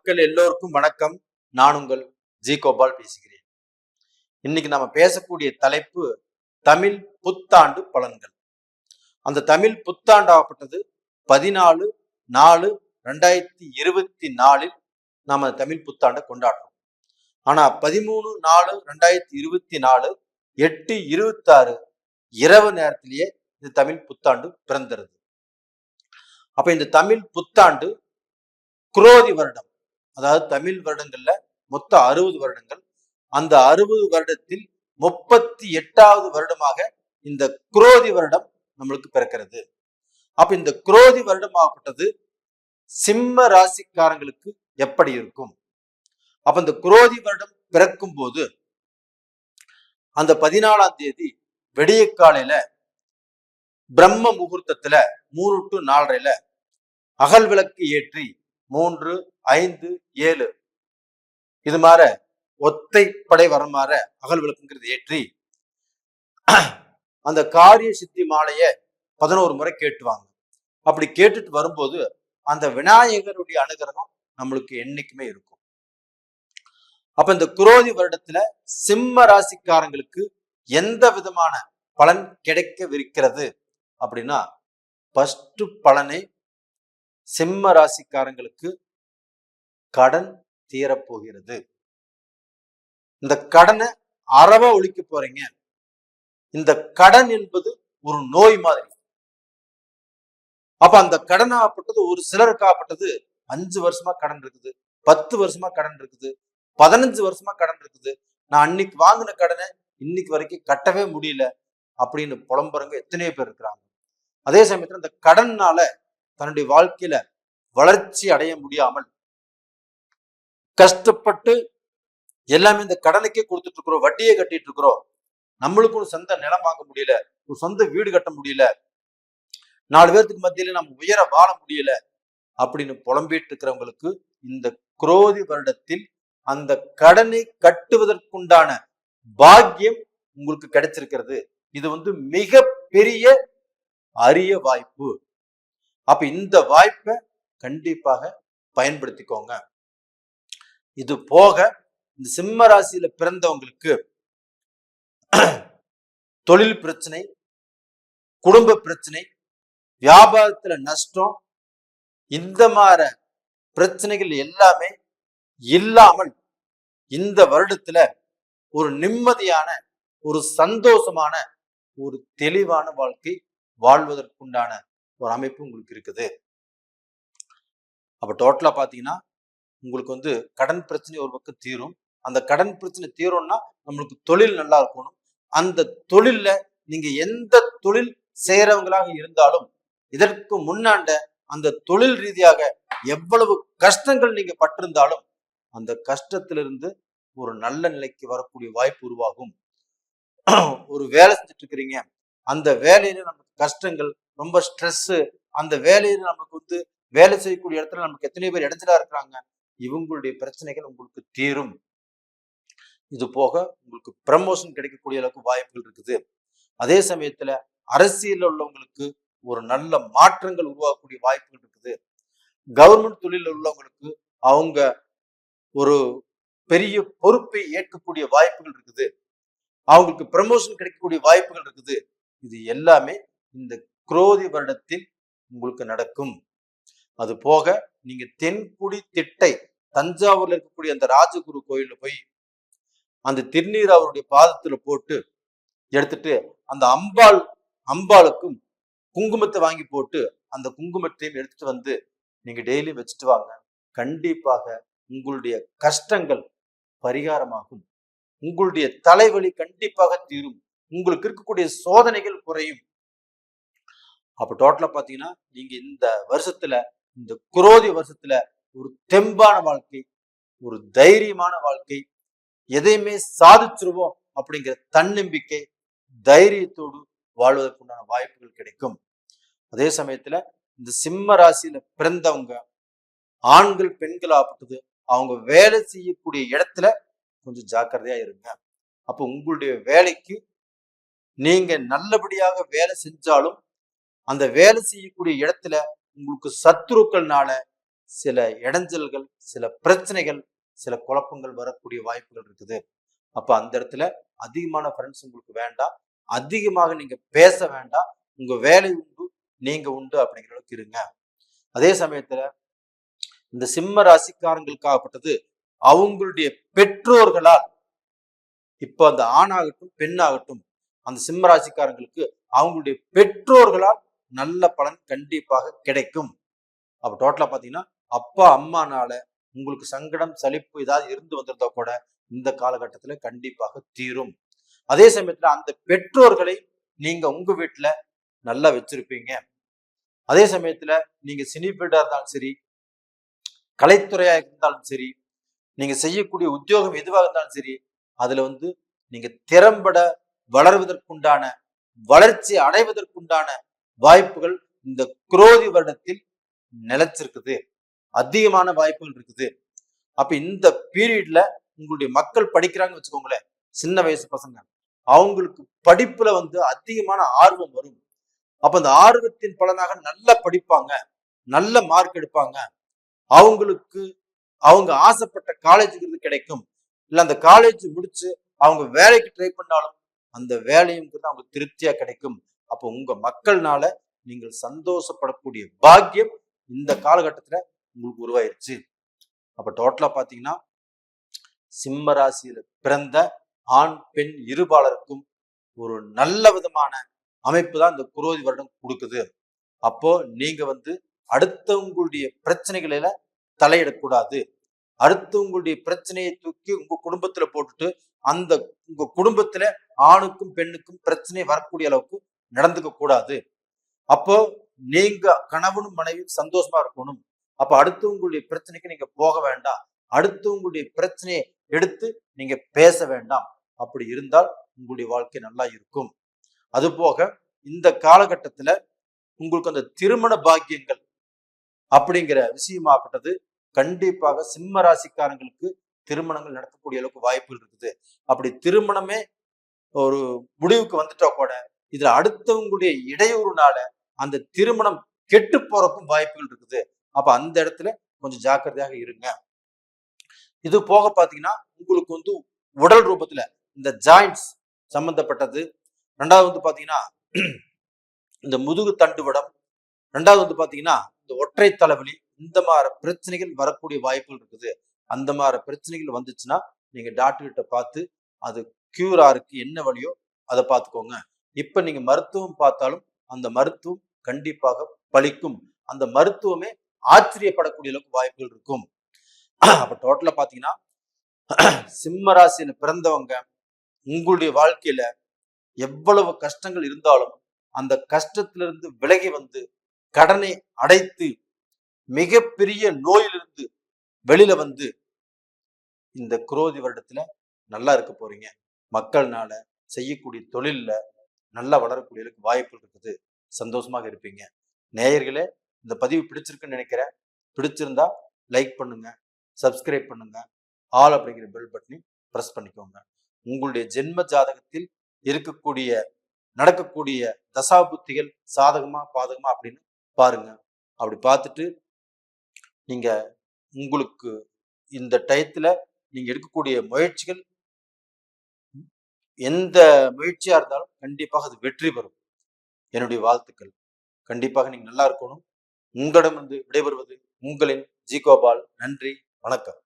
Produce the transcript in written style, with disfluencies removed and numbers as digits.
மக்கள் எல்லோருக்கும் வணக்கம். நான் உங்கள் ஜி கோபால் பேசுகிறேன். இன்னைக்கு நாம பேசக்கூடிய தலைப்பு தமிழ் புத்தாண்டு பலன்கள். அந்த தமிழ் புத்தாண்டாகப்பட்டது 14/4/2024 நாம தமிழ் புத்தாண்டை கொண்டாடுறோம். ஆனா 13/4/2024 8:26 இரவு நேரத்திலேயே இந்த தமிழ் புத்தாண்டு பிறந்திருது. அப்ப இந்த தமிழ் புத்தாண்டு குரோதி வருடம், அதாவது தமிழ் வருடங்கள்ல மொத்தம் 60 வருடங்கள். அந்த 60 வருடத்தில் 38வது வருடமாக இந்த குரோதி வருடம் நம்மளுக்கு பிறக்கிறது. அப்ப இந்த குரோதி வருடம் ஆகப்பட்டது சிம்ம ராசிக்காரங்களுக்கு எப்படி இருக்கும்? அப்ப இந்த குரோதி வருடம் பிறக்கும் போது அந்த 14ஆம் தேதி வெடிய காலையில பிரம்ம முகூர்த்தத்துல 3 to 4:30 அகல் விளக்கு ஏற்றி 3, 5, 7 இது மாற ஒத்தைப்படை வர மாற அகல் விளக்குங்கிறது ஏற்றி அந்த காரிய சித்தி மாலைய 11 முறை கேட்டுவாங்க. அப்படி கேட்டுட்டு வரும்போது அந்த விநாயகருடைய அனுகிரகம் நம்மளுக்கு என்னைக்குமே இருக்கும். அப்ப இந்த குரோதி வருடத்துல சிம்ம ராசிக்காரங்களுக்கு எந்த விதமான பலன் கிடைக்கவிருக்கிறது அப்படின்னா, ஃபர்ஸ்ட் பலனை சிம்ம ராசிக்காரங்களுக்கு கடன் தீரப்போகிறது. இந்த கடனை அறவா ஒழிக்க போறீங்க. இந்த கடன் என்பது ஒரு நோய் மாதிரி. அப்ப அந்த கடன் ஆகப்பட்டது ஒரு சிலருக்கு ஆகப்பட்டது 5 வருஷமா கடன் இருக்குது, 10 வருஷமா கடன் இருக்குது, 15 வருஷமா கடன் இருக்குது. நான் அன்னைக்கு வாங்கின கடனை இன்னைக்கு வரைக்கும் கட்டவே முடியல அப்படின்னு புலம்புறவங்க எத்தனையோ பேர் இருக்கிறாங்க. அதே சமயத்துல இந்த கடன்னால தன்னுடைய வாழ்க்கையில வளர்ச்சி அடைய முடியாமல் கஷ்டப்பட்டு எல்லாமே இந்த கடனுக்கே கொடுத்துட்டு இருக்கிறோம், வட்டியை கட்டிட்டு இருக்கிறோம், நம்மளுக்கு ஒரு சொந்த நிலம் வாங்க முடியல, ஒரு சொந்த வீடு கட்ட முடியல, 4 பேருக்கு மத்தியில நம்ம உயர வாழ முடியல அப்படின்னு புலம்பிட்டு இருக்கிறவங்களுக்கு இந்த குரோதி வருடத்தில் அந்த கடனை கட்டுவதற்குண்டான பாக்கியம் உங்களுக்கு கிடைச்சிருக்கிறது. இது மிக பெரிய அரிய வாய்ப்பு. அப்ப இந்த வாய்ப்பை கண்டிப்பாக பயன்படுத்திக்கோங்க. இது போக இந்த சிம்ம ராசியில பிறந்தவங்களுக்கு தொழில் பிரச்சனை, குடும்ப பிரச்சனை, வியாபாரத்துல நஷ்டம், இந்த மாதிரி பிரச்சனைகள் எல்லாமே இல்லாமல் இந்த வருடத்துல ஒரு நிம்மதியான, ஒரு சந்தோஷமான, ஒரு தெளிவான வாழ்க்கை வாழ்வதற்குண்டான ஒரு அமைப்பு உங்களுக்கு இருக்குது. அப்ப டோட்டலா பாத்தீங்கன்னா உங்களுக்கு கடன் பிரச்சனை ஒரு பக்கம் தீரும். அந்த கடன் பிரச்சனை தீரும்னா நம்மளுக்கு தொழில் நல்லா இருக்கணும். அந்த தொழில்ல நீங்க எந்த தொழில் செய்யறவங்களாக இருந்தாலும் இதற்கு முன்னாண்ட அந்த தொழில் ரீதியாக எவ்வளவு கஷ்டங்கள் நீங்க பட்டிருந்தாலும் அந்த கஷ்டத்திலிருந்து ஒரு நல்ல நிலைக்கு வரக்கூடிய வாய்ப்பு உருவாகும். ஒரு வேலை செஞ்சுட்டு இருக்கிறீங்க, அந்த வேலையில நமக்கு கஷ்டங்கள், ரொம்ப ஸ்ட்ரெஸ், அந்த வேலையில நமக்கு வேலை செய்யக்கூடிய இடத்துல நமக்கு எத்தனை பேர் இடைஞ்சலா இருக்கிறாங்க, இவங்களுடைய பிரச்சனைகள் உங்களுக்கு தீரும். இது போக உங்களுக்கு ப்ரமோஷன் கிடைக்கக்கூடிய அளவுக்கு வாய்ப்புகள் இருக்குது. அதே சமயத்துல அரசியல் உள்ளவங்களுக்கு ஒரு நல்ல மாற்றங்கள் உருவாகக்கூடிய வாய்ப்புகள் இருக்குது. கவர்மெண்ட் தொழில உள்ளவங்களுக்கு அவங்க ஒரு பெரிய பொறுப்பை ஏற்கக்கூடிய வாய்ப்புகள் இருக்குது. அவங்களுக்கு ப்ரமோஷன் கிடைக்கக்கூடிய வாய்ப்புகள் இருக்குது. இது எல்லாமே இந்த குரோதி வருடத்தில் உங்களுக்கு நடக்கும். அது போக நீங்க தென்குடி திட்டை தஞ்சாவூர்ல இருக்கக்கூடிய அந்த ராஜகுரு கோயில்ல போய் அந்த திருநீர் அவருடைய பாதத்துல போட்டு எடுத்துட்டு அந்த அம்பாளுக்கும் குங்குமத்தை வாங்கி போட்டு அந்த குங்குமத்தையும் எடுத்துட்டு நீங்க டெய்லி வச்சுட்டு வாங்க. கண்டிப்பாக உங்களுடைய கஷ்டங்கள் பரிகாரமாகும். உங்களுடைய தலைவலி கண்டிப்பாக தீரும். உங்களுக்கு இருக்கக்கூடிய சோதனைகள் குறையும். அப்ப டோட்டலா பாத்தீங்கன்னா நீங்க இந்த வருஷத்துல, இந்த குரோதி வருஷத்துல ஒரு தெம்பான வாழ்க்கை, ஒரு தைரியமான வாழ்க்கை, எதையுமே சாதிச்சிருவோம் அப்படிங்கிற தன்னம்பிக்கை, தைரியத்தோடு வாழ்வதற்குண்டான வாய்ப்புகள் கிடைக்கும். அதே சமயத்துல இந்த சிம்ம ராசியில பிறந்தவங்க ஆண்கள் பெண்கள் ஆப்பட்டது அவங்க வேலை செய்யக்கூடிய இடத்துல கொஞ்சம் ஜாக்கிரதையா இருங்க. அப்ப உங்களுடைய வேலைக்கு நீங்க நல்லபடியாக வேலை செஞ்சாலும் அந்த வேலை செய்யக்கூடிய இடத்துல உங்களுக்கு சத்துருக்கள்னால சில இடைஞ்சல்கள், சில பிரச்சனைகள், சில குழப்பங்கள் வரக்கூடிய வாய்ப்புகள் இருக்குது. அப்ப அந்த இடத்துல அதிகமான ஃப்ரெண்ட்ஸ் உங்களுக்கு வேண்டாம். அதிகமாக நீங்க பேச வேண்டாம். உங்க வேலை உண்டு, நீங்க உண்டு அப்படிங்கிற அளவுக்கு இருங்க. அதே சமயத்துல இந்த சிம்ம ராசிக்காரங்களுக்காகப்பட்டது அவங்களுடைய பெற்றோர்களால், இப்ப அந்த ஆணாகட்டும் பெண்ணாகட்டும், அந்த சிம்ம ராசிக்காரங்களுக்கு அவங்களுடைய பெற்றோர்களால் நல்ல பலன் கண்டிப்பாக கிடைக்கும். அப்ப டோட்டலா பாத்தீங்கன்னா அப்பா அம்மானால உங்களுக்கு சங்கடம் சலிப்பு ஏதாவது இருந்து வந்திருந்தா கூட இந்த காலகட்டத்துல கண்டிப்பாக தீரும். அதே சமயத்துல அந்த பெற்றோர்களை நீங்க உங்க வீட்டுல நல்லா வச்சிருப்பீங்க. அதே சமயத்துல நீங்க சினி ஃபீல்டா இருந்தாலும் சரி, கலைத்துறையா இருந்தாலும் சரி, நீங்க செய்யக்கூடிய உத்தியோகம் எதுவாக இருந்தாலும் சரி, அதுல நீங்க திறம்பட வளர்வதற்குண்டான வளர்ச்சி அடைவதற்குண்டான வாய்ப்புகள் இந்த குரோதி வருடத்தில் நிலைச்சிருக்குது. அதிகமான வாய்ப்புகள் இருக்குது. அப்ப இந்த பீரியட்ல உங்களுடைய மக்கள் படிக்கிறாங்கன்னு வச்சுக்கோங்களேன், சின்ன வயசு பசங்க, அவங்களுக்கு படிப்புல அதிகமான ஆர்வம் வரும். அப்ப அந்த ஆர்வத்தின் பலனாக நல்லா படிப்பாங்க, நல்ல மார்க் எடுப்பாங்க. அவங்களுக்கு அவங்க ஆசைப்பட்ட காலேஜுக்கு கிடைக்கும். இல்ல அந்த காலேஜ் முடிச்சு அவங்க வேலைக்கு ட்ரை பண்ணாலும் அந்த வேலையும் அவங்களுக்கு திருப்தியா கிடைக்கும். அப்போ உங்க மக்கள்னால நீங்கள் சந்தோஷப்படக்கூடிய பாக்கியம் இந்த காலகட்டத்துல உங்களுக்கு உருவாயிருச்சு. அப்ப டோட்டலா பாத்தீங்கன்னா சிம்ம ராசியில பிறந்த ஆண் பெண் இருபாலருக்கும் ஒரு நல்ல விதமான அமைப்பு தான் இந்த குரோதி வருடம் கொடுக்குது. அப்போ நீங்க அடுத்தவங்களுடைய பிரச்சனைகளில தலையிடக்கூடாது. அடுத்தவங்களுடைய பிரச்சனையை தூக்கி உங்க குடும்பத்துல போட்டுட்டு அந்த உங்க குடும்பத்துல ஆணுக்கும் பெண்ணுக்கும் பிரச்சனை வரக்கூடிய அளவுக்கு நடந்துக்க கூடாது. அப்போ நீங்க கணவனும் மனைவியும் சந்தோஷமா இருக்கணும். அப்ப அடுத்தவங்களுடைய பிரச்சனைக்கு நீங்க போக வேண்டாம். அடுத்தவங்களுடைய பிரச்சனையை எடுத்து நீங்க பேச வேண்டாம். அப்படி இருந்தால் உங்களுடைய வாழ்க்கை நல்லா இருக்கும். அது போக இந்த காலகட்டத்துல உங்களுக்கு அந்த திருமண பாக்கியங்கள் அப்படிங்கிற விஷயமாப்பட்டது கண்டிப்பாக சிம்ம ராசிக்காரங்களுக்கு திருமணங்கள் நடக்கக்கூடிய அளவுக்கு வாய்ப்புகள் இருக்குது. அப்படி திருமணமே ஒரு முடிவுக்கு வந்துட்டா கூட இதுல அடுத்தவங்களுடைய இடையூறுனால அந்த திருமணம் கெட்டு போறக்கும் வாய்ப்புகள் இருக்குது. அப்ப அந்த இடத்துல கொஞ்சம் ஜாக்கிரதையாக இருங்க. இது போக பாத்தீங்கன்னா உங்களுக்கு உடல் ரூபத்துல இந்த ஜாயிண்ட்ஸ் சம்பந்தப்பட்டது, ரெண்டாவது பாத்தீங்கன்னா இந்த முதுகு தண்டுவடம், ரெண்டாவது பாத்தீங்கன்னா இந்த ஒற்றை தலைவலி, இந்த மாதிரி பிரச்சனைகள் வரக்கூடிய வாய்ப்புகள் இருக்குது. அந்த மாதிரி பிரச்சனைகள் வந்துச்சுன்னா நீங்க டாக்டர் கிட்ட பார்த்து அது கியூர் ஆருக்கு என்ன வழியோ அதை பார்த்துக்கோங்க. இப்ப நீங்க மருத்துவம் பார்த்தாலும் அந்த மருத்துவம் கண்டிப்பாக பலிக்கும். அந்த மருத்துவமே ஆச்சரியப்படக்கூடிய அளவுக்கு வாய்ப்புகள் இருக்கும். அப்ப டோட்டலா பாத்தீங்கன்னா சிம்ம ராசியில பிறந்தவங்க உங்களுடைய வாழ்க்கையில எவ்வளவு கஷ்டங்கள் இருந்தாலும் அந்த கஷ்டத்திலிருந்து விலகி கடனை அடைத்து மிகப்பெரிய நோயிலிருந்து வெளியில இந்த குரோதி வருடத்துல நல்லா இருக்க போறீங்க. மக்கள்னால செய்யக்கூடிய தொழில்ல நல்லா வளரக்கூடிய வாய்ப்புகள் இருக்குது. சந்தோஷமாக இருப்பீங்க. நேயர்களே, இந்த பதிவு பிடிச்சிருக்குன்னு நினைக்கிறேன். பிடிச்சிருந்தா லைக் பண்ணுங்க, சப்ஸ்கிரைப் பண்ணுங்க, ஆல் அப்படிங்கிற பெல் பட்டனை பிரஸ் பண்ணிக்கோங்க. உங்களுடைய ஜென்ம ஜாதகத்தில் இருக்கக்கூடிய நடக்கக்கூடிய தசாபுத்திகள் சாதகமா பாதகமா அப்படின்னு பாருங்க. அப்படி பார்த்துட்டு நீங்க உங்களுக்கு இந்த டயத்துல நீங்க எடுக்கக்கூடிய முயற்சிகள் எந்த முயற்சியா இருந்தாலும் கண்டிப்பாக அது வெற்றி பெறும். என்னுடைய வாழ்த்துக்கள். கண்டிப்பாக நீங்க நல்லா இருக்கணும். உங்களிடம் விடைபெறுவது உங்களின் ஜி கோபால். நன்றி, வணக்கம்.